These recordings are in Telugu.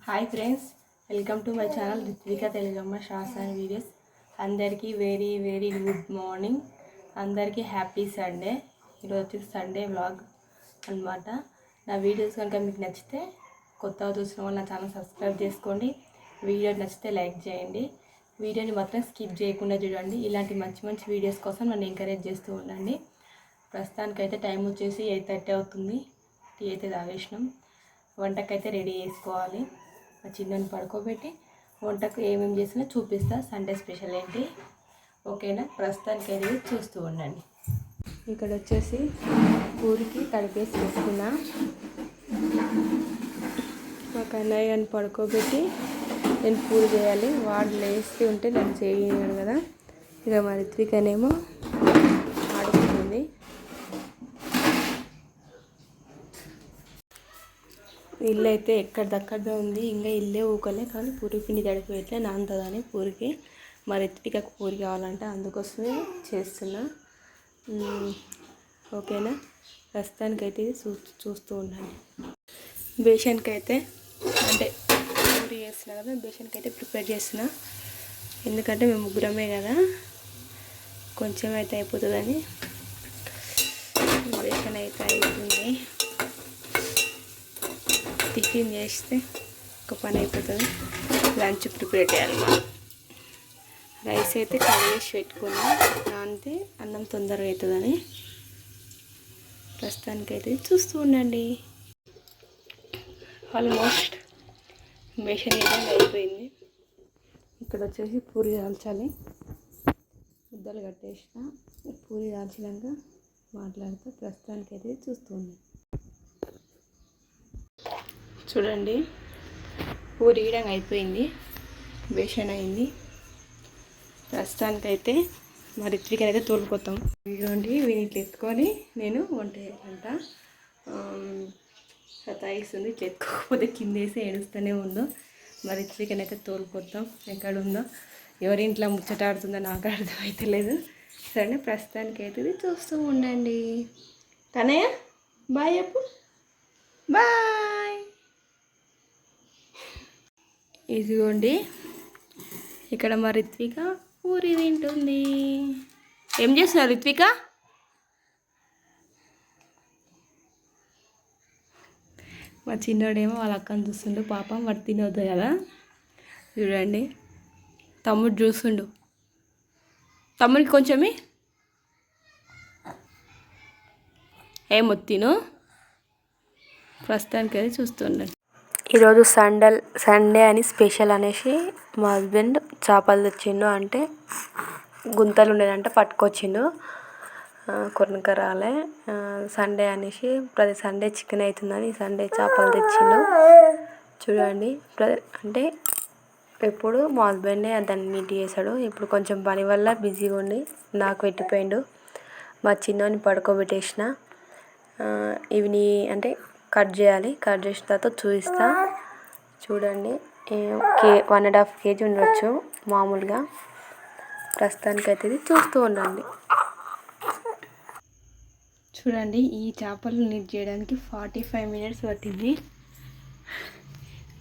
Hi friends, welcome to my channel Ritvika Telugamma shorts and videos. అందరికీ వెరీ వెరీ గుడ్ మార్నింగ్. అందరికీ హ్యాపీ సండే. ఈరోజు వచ్చేసి సండే వ్లాగ్ అనమాట. నా వీడియోస్ కనుక మీకు నచ్చితే కొత్తగా చూసిన వాళ్ళు నా ఛానల్ సబ్స్క్రైబ్ చేసుకోండి. వీడియో నచ్చితే లైక్ చేయండి. వీడియోని మాత్రం స్కిప్ చేయకుండా చూడండి. ఇలాంటి మంచి మంచి వీడియోస్ కోసం నన్ను ఎంకరేజ్ చేస్తూ ఉండండి. ప్రస్తుతానికైతే టైం వచ్చేసి 8:30 అవుతుంది. టీ అయితే తాగేసినాం. వంటకైతే రెడీ చేసుకోవాలి. మా చిన్నని పడుకోబెట్టి వంటకు ఏమేమి చేసినా చూపిస్తా. సండే స్పెషల్ ఏంటి ఓకేనా? ప్రస్తుతానికి అయితే చూస్తూ ఉండండి. ఇక్కడ వచ్చేసి పూరికి తడిపేసి వేసుకున్నా. మా కన్నయ్యని పడుకోబెట్టి నేను పూరి చేయాలి. వాడు లేస్తూ ఉంటే నన్ను చేయను కదా. ఇక మా రిత్వికనేమో ఆడుకుంటుంది. ఇల్లు అయితే ఎక్కడిదక్కడో ఉంది. ఇంకా ఇల్లే ఊకలే, కానీ పూరి పిండి తడిపి ఎట్లా నానుతుందని పూరికి. మా రిత్వికకు పూరి కావాలంటే అందుకోసమే చేస్తున్నా. ఓకేనా? ప్రస్తుతానికైతే చూస్తూ ఉండండి. బేషన్కి అయితే అంటే పూరి చేస్తున్నా కదా, బేషన్కి అయితే ప్రిపేర్ చేస్తున్నా. ఎందుకంటే మేము ముగ్గురమే కదా, కొంచెం అయితే అయిపోతుందని. బేషన్ అయితే అయిపోతుంది. టిఫిన్ చేస్తే ఒక పని అయిపోతుంది. లంచ్ ప్రిపేర్ చేయాలి. రైస్ అయితే కర్రీ చేసి పెట్టుకున్నా, అంతే అన్నం తొందరగా అవుతుందని. ప్రస్తుతానికైతే చూస్తూ ఉండండి. ఆల్మోస్ట్ బేషన్ అయితే అయిపోయింది. ఇక్కడ వచ్చేసి పూరి కాల్చాలి. ముద్దలు కట్టేసిన పూరి కాల్చినాక మాట్లాడుతూ ప్రస్తుతానికైతే చూస్తూ ఉండండి. చూడండి, పూరి వేయడం అయిపోయింది, బేషన్ అయింది. ప్రస్తుతానికైతే మా రిత్వికని అయితే తోలుకొస్తాం. ఇదిగోండి, వీటిని ఎత్తుకొని నేను వంట చేయాలంట. సతాయిస్తుంది. ఇట్లా ఎత్తుకోకపోతే కింద వేసి ఏడుస్తూనే ఉందో. మా రిత్వికని అయితే తోలుకొస్తాం. ఎక్కడుందో, ఎవరి ఇంట్లో ముచ్చటాడుతుందో నాకు అర్థమైతే లేదు. సరే, ప్రస్తుతానికైతే చూస్తూ ఉండండి. కన్నయ్య బాయ్ చెప్పు. బాయ్. ఇదిగోండి, ఇక్కడ మా రిత్విక పూరి తింటుంది. ఏం చేస్తున్నారు రిత్విక? మా చిన్నోడేమో వాళ్ళ అక్కని చూస్తుండు. పాపం వాడు తినవద్దు కదా. చూడండి, తమ్ముడు చూస్తుండు. తమ్ముడికి కొంచెమే ఏమొద్దు తిను. ప్రస్తుతానికి అది చూస్తుండండి. ఈరోజు సండే అని స్పెషల్ అనేసి మా హస్బెండ్ చేపలు తెచ్చిండు. అంటే గుంతలు ఉండేదంటే పట్టుకొచ్చిండు. కొనుక రాలే. సండే అనేసి ప్రతి సండే చికెన్ అవుతుందని సండే చేపలు తెచ్చిండు. చూడండి, అంటే ఎప్పుడు మా హస్బెండే దాన్ని నీట్ చేశాడు. ఇప్పుడు కొంచెం పని వల్ల బిజీగా ఉండి నాకు పెట్టిపోయిండు. మా చిన్నోని పడుకోబెట్టేసిన. ఇవి అంటే కట్ చేయాలి. కట్ చేసిన తర్వాత చూపిస్తా. చూడండి, 1.5 kg ఉండొచ్చు మామూలుగా. ప్రస్తుతానికైతే ఇది చూస్తూ ఉండండి. చూడండి, ఈ చేపలు నీట్ చేయడానికి 45 minutes పట్టింది.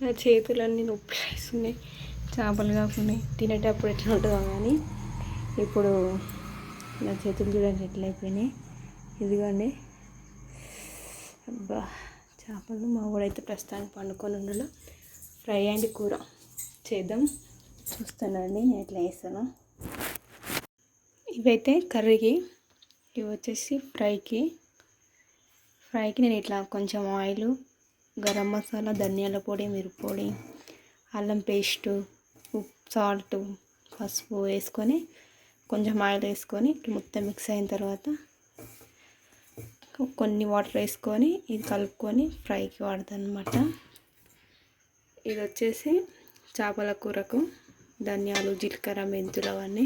నా చేతులన్నీ నొప్పి వేస్తున్నాయి. చేపలు కాకుండా తినేటప్పుడు ఎట్లా ఉంటుందో కానీ ఇప్పుడు నా చేతులు చూడండి ఎట్లా అయిపోయినాయి. ఇదిగోండి, అబ్బా చేపలు. మా ఊడైతే ప్రస్తుతానికి పండుకొని ఉండలో ఫ్రై అండ్ కూర చేద్దాం. చూస్తానండి నేను ఎట్లా వేస్తాను. ఇవైతే కర్రీకి, ఇవి వచ్చేసి ఫ్రైకి నేను ఇట్లా కొంచెం ఆయిల్, గరం మసాలా, ధనియాల పొడి, మిరప్పొడి, అల్లం పేస్టు, సాల్ట్, పసుపు వేసుకొని కొంచెం ఆయిల్ వేసుకొని మొత్తం మిక్స్ అయిన తర్వాత కొన్ని వాటర్ వేసుకొని ఇది కలుపుకొని ఫ్రైకి వాడతాను అనమాట. ఇది వచ్చేసి చేపల కూరకు ధనియాలు, జీలకర్ర, మెంతులు అవన్నీ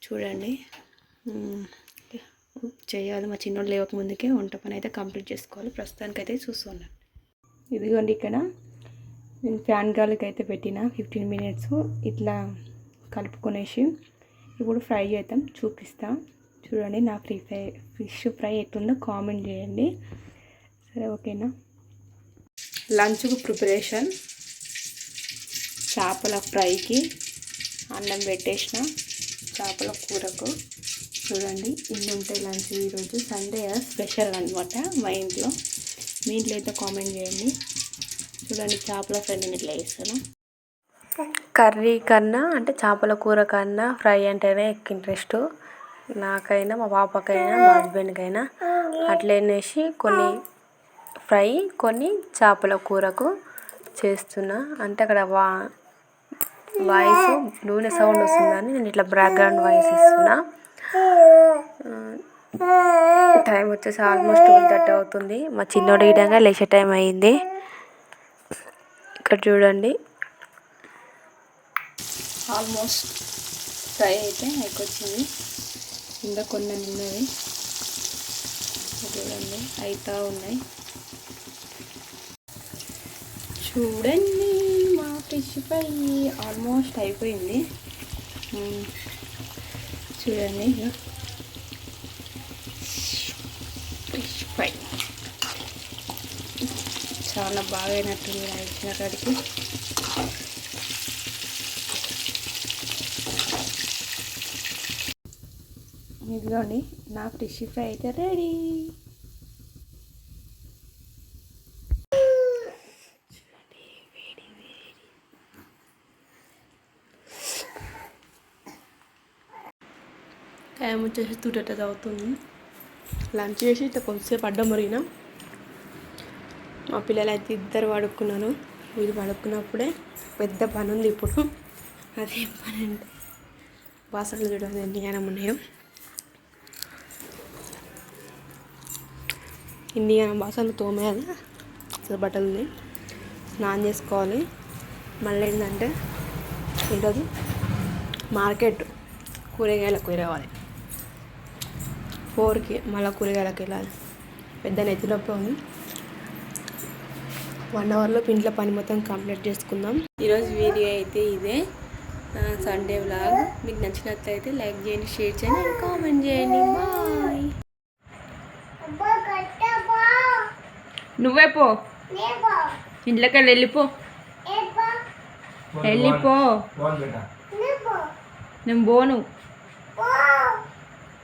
చూడండి చేయాలి. మా చిన్నోడు లేవక ముందుకే వంట పని అయితే కంప్లీట్ చేసుకోవాలి. ప్రస్తుతానికైతే చూస్తున్నాను. ఇదిగోండి, ఇక్కడ నేను ఫ్యాన్ గాలికి అయితే పెట్టిన 15 minutes. ఇట్లా కలుపుకొనేసి ఇప్పుడు ఫ్రై చేద్దాం, చూపిస్తా. చూడండి, నా ఫిష్ ఫ్రై ఎట్లుందో కామెంట్ చేయండి. సరే, ఓకేనా? లంచ్కు ప్రిపరేషన్ చేపల ఫ్రైకి అన్నం పెట్టేసిన, చేపల కూరకు. చూడండి ఇన్ని ఉంటాయి లంచ్. ఈరోజు సండే స్పెషల్ అనమాట మా ఇంట్లో. మీ ఇంట్లో అయితే కామెంట్ చేయండి. చూడండి చేపల ఫ్రై నేను ఇట్లా చేస్తాను. కర్రీ కన్నా అంటే చేపల కూర కన్నా ఫ్రై అంటేనే ఎక్కువ ఇంట్రెస్ట్ నాకైనా, మా పాపకైనా, మా హస్బెండ్కైనా. అట్లనేసి కొన్ని ఫ్రై, కొన్ని చేపల కూరకు చేస్తున్నా. అంటే అక్కడ వాయిస్ నూనె సౌండ్ వస్తుందని నేను ఇట్లా బ్యాక్గ్రౌండ్ వాయిస్ ఇస్తున్నా. టైం వచ్చేసి ఆల్మోస్ట్ 12:30 అవుతుంది. మా చిన్నోడు ఇడంగా లేచే టైం అయింది. ఇక్కడ చూడండి ఆల్మోస్ట్ ఫ్రై అయితే అయిపోయింది. ఇంకా కొన్ని ఉన్నవి చూడండి అవుతా ఉన్నాయి. చూడండి మా ఫిష్ ఫ్రై ఆల్మోస్ట్ అయిపోయింది. చూడండి ఫిష్ ఫ్రై చాలా బాగా అయినట్టుంది నాకు ఇచ్చిన కాడికి. ఇదిగోండి నా ఫిష్ ఫ్రై అయితే రెడీ. టైం వచ్చేసి 2:30 అవుతుంది. లంచ్ చేసి ఇట్లా కొంచెంసేపు అడ్డం మురిగిన. మా పిల్లలు అయితే ఇద్దరు పడుకున్నారు. వీళ్ళు పడుకున్నప్పుడే పెద్ద పని ఉంది ఇప్పుడు. అదేం పని అంటే బాసనలు చూడండి ఎన్ని జ్ఞానం ఉన్నాయో. ఇన్ని జ్ఞానం బాసనలు తోమేయాలి. అసలు బట్టలు ఉన్నాయి, స్నానం చేసుకోవాలి. మళ్ళీ ఏంటంటే ఈరోజు మార్కెట్ కూరగాయలకు రావాలి. 4కి మళ్ళీ కూరగాయలకు వెళ్ళాలి. పెద్ద నెత్తినొప్పి ఉంది. 1 అవర్లో ఇంట్లో పని మొత్తం కంప్లీట్ చేసుకుందాం. ఈరోజు వీడియో అయితే ఇదే సండే వ్లాగ్. మీకు నచ్చినట్లయితే లైక్ చేయండి, షేర్ చేయండి, కామెంట్ చేయండి. బాయ్. నువ్వే పో, ఇంట్లోకి వెళ్ళిపో. నేను పోను.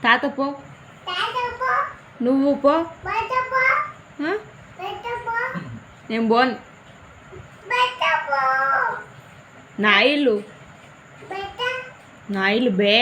తాత పో, నువ్వు పో. నేను పోను. నా ఇల్లు బే.